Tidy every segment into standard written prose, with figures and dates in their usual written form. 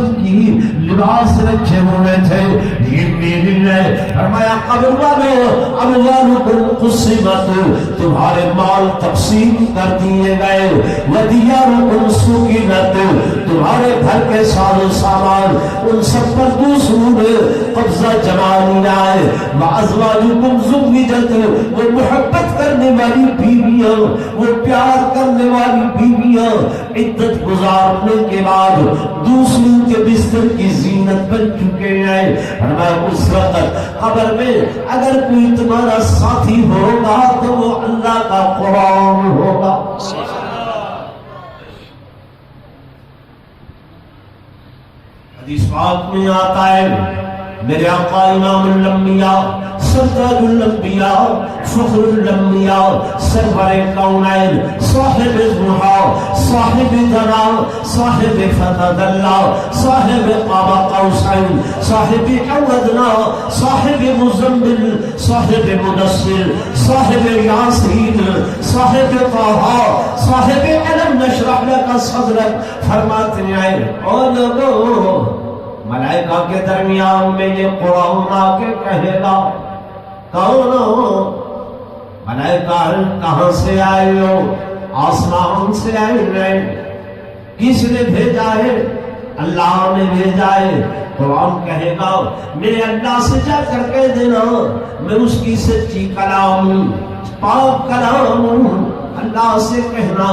قسم کی لباس رکھے ہوئے تھے. یہ میری ہے. فرمایا اموالکم قسمت, تمہارے مال تقسیم کر دیے گئے. ودیارکم سکنت, تمہارے گھر کے ساز و سامان ان سب پر دوسروں نے قبضہ جما لیا ہے. وازواجکم زوجت, وہ محبت کرنے والی بیویاں, وہ پیار کرنے والی بیویاں عدت گزارنے کے بعد دوسروں کے بستر کی زینت بن چکے ہیں. فرمایا اس وقت قبر میں اگر کوئی تمہارا ساتھی ہوگا تو وہ اللہ کا قرآن ہوگا. حدیث پاک میں آتا ہے میرے آقا امام الانبیاء سردار الانبیاء فخر الانبیاء سرور کونین صاحب الضحا صاحب دنا صاحب فتح اللہ صاحب قاب قوسین صاحب عودنا صاحب مزمل صاحب مدثر صاحب یاسین صاحب طه صاحب علم نشرح لك صدرك فرماتے ہیں او لوگو ملائکہ کے درمیان میں یہ قرآن آ کے کہے گا کون ہو؟ ملائکہ کہاں سے آئے ہو؟ آسمان سے آئے ہیں. کس نے بھیجا ہے؟ اللہ نے بھیجا ہے. قرآن کہے گا میرے اللہ سے جا کر کہہ دینا میں اس کی سچی کلام ہوں, پاک کلام ہوں. اللہ سے کہنا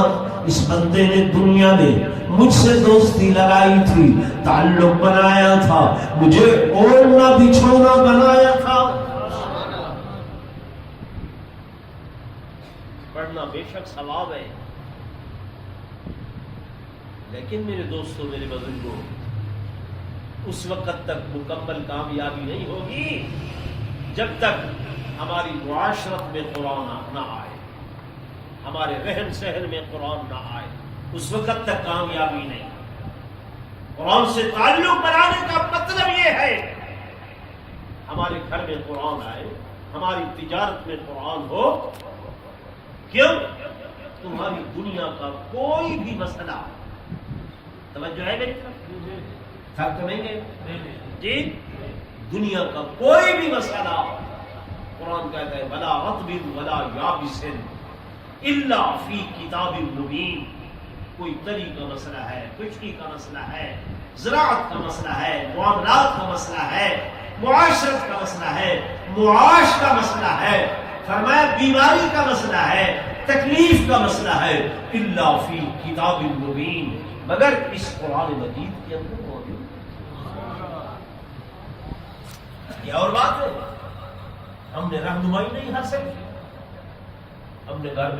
اس بندے نے دنیا میں مجھ سے دوستی لگائی تھی, تعلق بنایا تھا, مجھے اوڑھنا بچھونا بنایا تھا. پڑھنا بے شک ثواب ہے, لیکن میرے دوستوں میرے بزرگوں اس وقت تک مکمل کامیابی نہیں ہوگی جب تک ہماری معاشرت میں قرآن نہ آئے, ہمارے رہن سہن میں قرآن نہ آئے. اس وقت تک کامیابی نہیں. قرآن سے تعلق بنانے کا مطلب یہ ہے ہمارے گھر میں قرآن آئے, ہماری تجارت میں قرآن ہو. کیوں؟ تمہاری دنیا کا کوئی بھی مسئلہ, توجہ ہے میری طرف, فرق نہیں ہے جی, دنیا کا کوئی بھی مسئلہ قرآن کہتا ہے ولا رطب ولا یابس الا فی کتاب مبین. کوئی تری کا مسئلہ ہے, کشتی کا مسئلہ ہے, زراعت کا مسئلہ ہے, معاملات کا مسئلہ ہے, معاشرت کا مسئلہ ہے, معاش کا مسئلہ ہے, فرمایا بیماری کا مسئلہ ہے, تکلیف کا مسئلہ ہے, الا فی کتاب مبین, مگر اس قرآن مجید کے اندر موجود. یہ اور بات ہے, ہم نے رہنمائی نہیں حاصل کی, ہم نے گھر میں